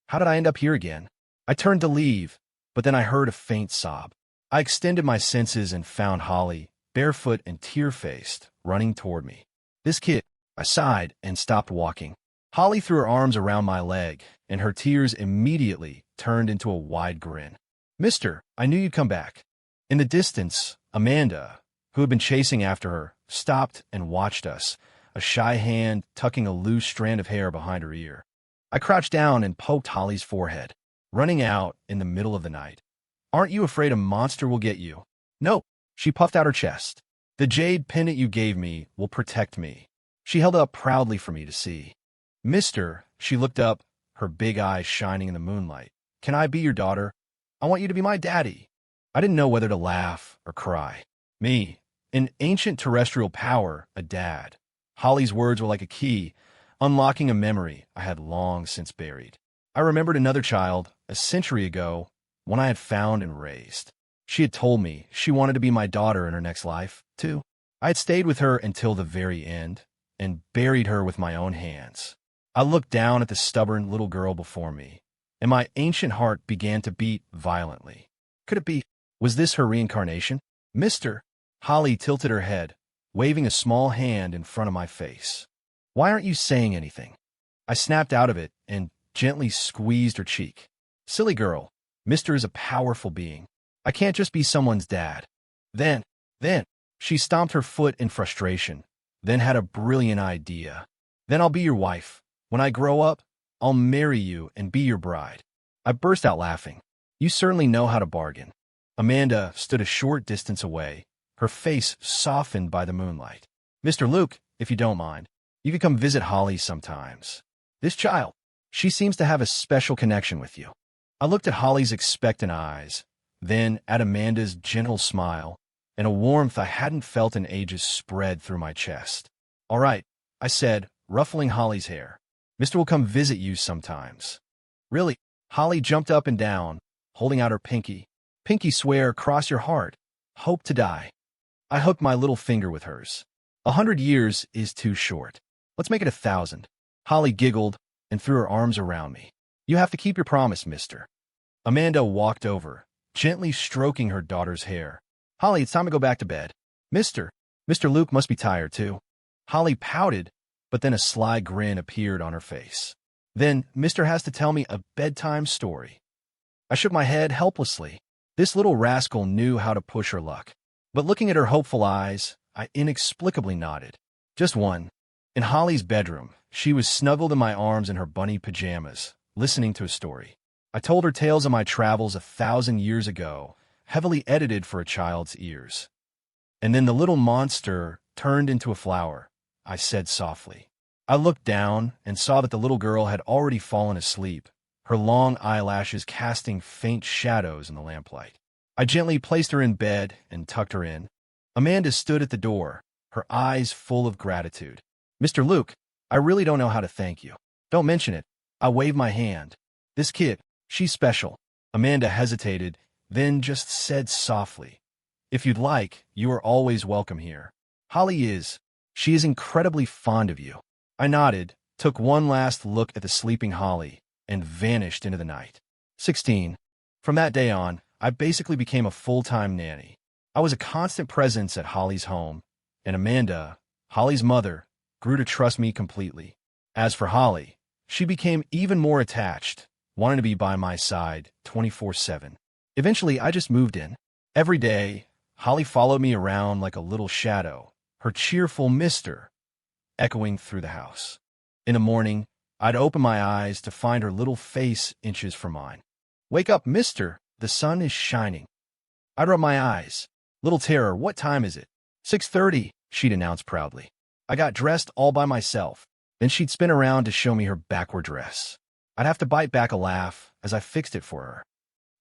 How did I end up here again? I turned to leave, but then I heard a faint sob. I extended my senses and found Holly, barefoot and tear-faced, running toward me. This kid, I sighed and stopped walking. Holly threw her arms around my leg, and her tears immediately turned into a wide grin. Mister, I knew you'd come back. In the distance, Amanda, who had been chasing after her, stopped and watched us, a shy hand tucking a loose strand of hair behind her ear. I crouched down and poked Holly's forehead, running out in the middle of the night. Aren't you afraid a monster will get you? No, she puffed out her chest. The jade pendant you gave me will protect me. She held it up proudly for me to see. Mister, she looked up, her big eyes shining in the moonlight. Can I be your daughter? I want you to be my daddy. I didn't know whether to laugh or cry. Me, an ancient terrestrial power, a dad. Holly's words were like a key, unlocking a memory I had long since buried. I remembered another child, a century ago, one I had found and raised. She had told me she wanted to be my daughter in her next life, too. I had stayed with her until the very end and buried her with my own hands. I looked down at the stubborn little girl before me, and my ancient heart began to beat violently. Could it be? Was this her reincarnation? Mister, Holly tilted her head, waving a small hand in front of my face. Why aren't you saying anything? I snapped out of it and gently squeezed her cheek. Silly girl, Mister is a powerful being. I can't just be someone's dad. Then, she stomped her foot in frustration, then had a brilliant idea. Then I'll be your wife. When I grow up, I'll marry you and be your bride. I burst out laughing. You certainly know how to bargain. Amanda stood a short distance away, her face softened by the moonlight. Mr. Luke, if you don't mind, you could come visit Holly sometimes. This child, she seems to have a special connection with you. I looked at Holly's expectant eyes, then at Amanda's gentle smile, and a warmth I hadn't felt in ages spread through my chest. "All right," I said, ruffling Holly's hair. "Mister will come visit you sometimes." "Really?" Holly jumped up and down, holding out her pinky. "Pinky swear, cross your heart. Hope to die." I hooked my little finger with hers. 100 years is too short. Let's make it 1,000. Holly giggled and threw her arms around me. "You have to keep your promise, mister." Amanda walked over, gently stroking her daughter's hair. "Holly, it's time to go back to bed." Mr. Luke must be tired, too." Holly pouted, but then a sly grin appeared on her face. "Then Mister has to tell me a bedtime story." I shook my head helplessly. This little rascal knew how to push her luck. But looking at her hopeful eyes, I inexplicably nodded. "Just one." In Holly's bedroom, she was snuggled in my arms in her bunny pajamas, listening to a story. I told her tales of my travels 1,000 years ago, heavily edited for a child's ears. "And then the little monster turned into a flower," I said softly. I looked down and saw that the little girl had already fallen asleep, her long eyelashes casting faint shadows in the lamplight. I gently placed her in bed and tucked her in. Amanda stood at the door, her eyes full of gratitude. "Mr. Luke, I really don't know how to thank you." "Don't mention it." I waved my hand. "This kid, she's special." Amanda hesitated, then just said softly, "If you'd like, you are always welcome here." "Holly is. She is incredibly fond of you." I nodded, took one last look at the sleeping Holly, and vanished into the night. 16. From that day on, I basically became a full-time nanny. I was a constant presence at Holly's home, and Amanda, Holly's mother, grew to trust me completely. As for Holly, she became even more attached, wanting to be by my side 24/7. Eventually, I just moved in. Every day, Holly followed me around like a little shadow, her cheerful mister echoing through the house. In the morning, I'd open my eyes to find her little face inches from mine. "Wake up, mister, the sun is shining." I'd rub my eyes. "Little terror, what time is it?" 6:30, she'd announce proudly. I got dressed all by myself. Then she'd spin around to show me her backward dress. I'd have to bite back a laugh as I fixed it for her.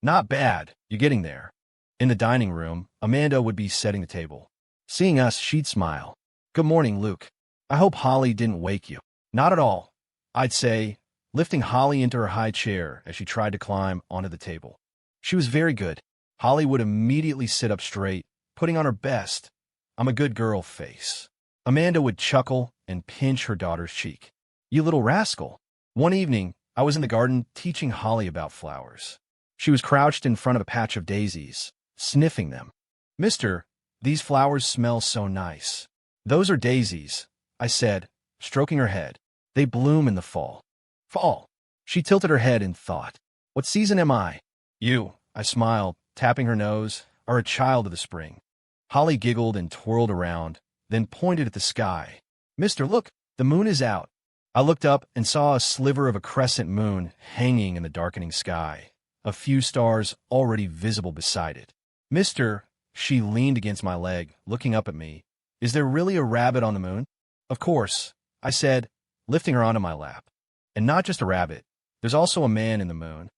"Not bad, you're getting there." In the dining room, Amanda would be setting the table. Seeing us, she'd smile. "Good morning, Luke. I hope Holly didn't wake you." "Not at all," I'd say, lifting Holly into her high chair as she tried to climb onto the table. She was very good. Holly would immediately sit up straight, putting on her best "I'm a good girl" face. Amanda would chuckle and pinch her daughter's cheek. "You little rascal." One evening, I was in the garden teaching Holly about flowers. She was crouched in front of a patch of daisies, sniffing them. "Mister, these flowers smell so nice." "Those are daisies," I said, stroking her head. "They bloom in the fall." "Fall?" She tilted her head in thought. "What season am I?" "You," I smiled, tapping her nose, "are a child of the spring." Holly giggled and twirled around, then pointed at the sky. "Mister, look, the moon is out." I looked up and saw a sliver of a crescent moon hanging in the darkening sky, a few stars already visible beside it. "Mister," she leaned against my leg, looking up at me, "is there really a rabbit on the moon?" "Of course," I said, lifting her onto my lap. "And not just a rabbit. There's also a man in the moon."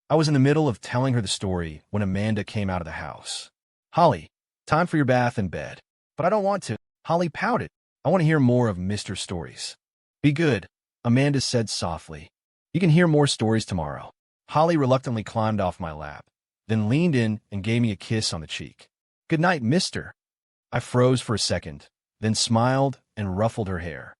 I was in the middle of telling her the story when Amanda came out of the house. "Holly, time for your bath and bed." "But I don't want to." Holly pouted. "I want to hear more of Mister's stories." "Be good," Amanda said softly. "You can hear more stories tomorrow." Holly reluctantly climbed off my lap, then leaned in and gave me a kiss on the cheek. "Good night, mister." I froze for a second, then smiled and ruffled her hair.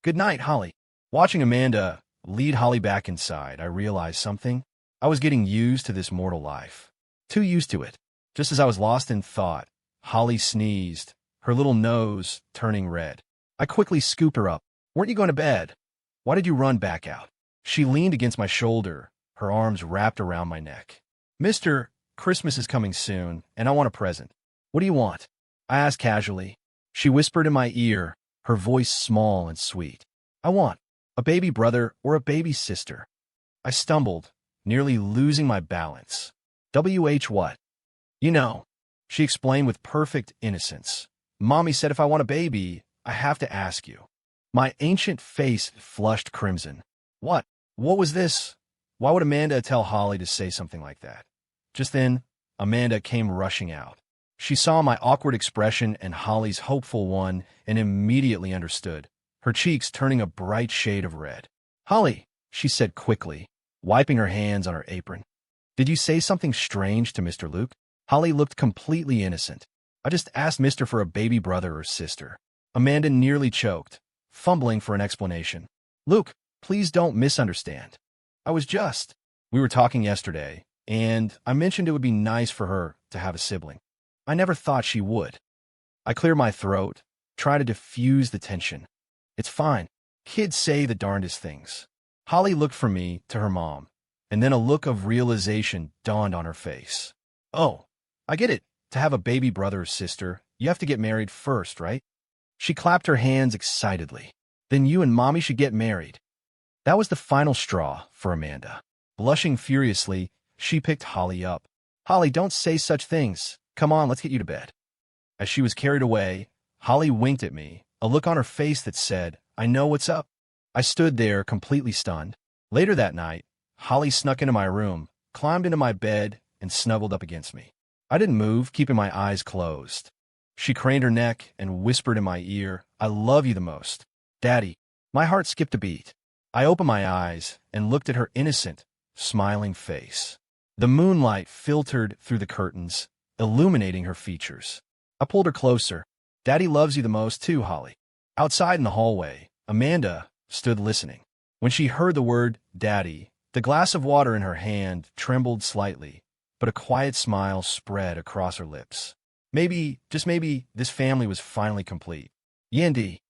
"Good night, Holly." Watching Amanda lead Holly back inside, I realized something. I was getting used to this mortal life. Too used to it. Just as I was lost in thought, Holly sneezed, her little nose turning red. I quickly scooped her up. "Weren't you going to bed? Why did you run back out?" She leaned against my shoulder, her arms wrapped around my neck. "Mister, Christmas is coming soon, and I want a present." "What do you want?" I asked casually. She whispered in my ear, her voice small and sweet. "I want a baby brother or a baby sister." I stumbled, nearly losing my balance. "WH what?" "You know," she explained with perfect innocence. "Mommy said if I want a baby, I have to ask you." My ancient face flushed crimson. What? What was this? Why would Amanda tell Holly to say something like that? Just then, Amanda came rushing out. She saw my awkward expression and Holly's hopeful one and immediately understood, her cheeks turning a bright shade of red. "Holly," she said quickly, wiping her hands on her apron. "Did you say something strange to Mr. Luke?" Holly looked completely innocent. "I just asked Mister for a baby brother or sister." Amanda nearly choked, fumbling for an explanation. "Luke, please don't misunderstand. We were talking yesterday, and I mentioned it would be nice for her to have a sibling. I never thought she would." I clear my throat, try to diffuse the tension. "It's fine. Kids say the darndest things." Holly looked from me to her mom, and then a look of realization dawned on her face. "Oh, I get it. To have a baby brother or sister, you have to get married first, right?" She clapped her hands excitedly. "Then you and Mommy should get married." That was the final straw for Amanda. Blushing furiously, she picked Holly up. "Holly, don't say such things. Come on, let's get you to bed." As she was carried away, Holly winked at me, a look on her face that said, "I know what's up." I stood there completely stunned. Later that night, Holly snuck into my room, climbed into my bed, and snuggled up against me. I didn't move, keeping my eyes closed. She craned her neck and whispered in my ear, "I love you the most, Daddy." My heart skipped a beat. I opened my eyes and looked at her innocent, smiling face. The moonlight filtered through the curtains, illuminating her features. I pulled her closer. "Daddy loves you the most too, Holly." Outside in the hallway, Amanda stood listening. When she heard the word Daddy, the glass of water in her hand trembled slightly, but a quiet smile spread across her lips. Maybe, just maybe, this family was finally complete. Yendi.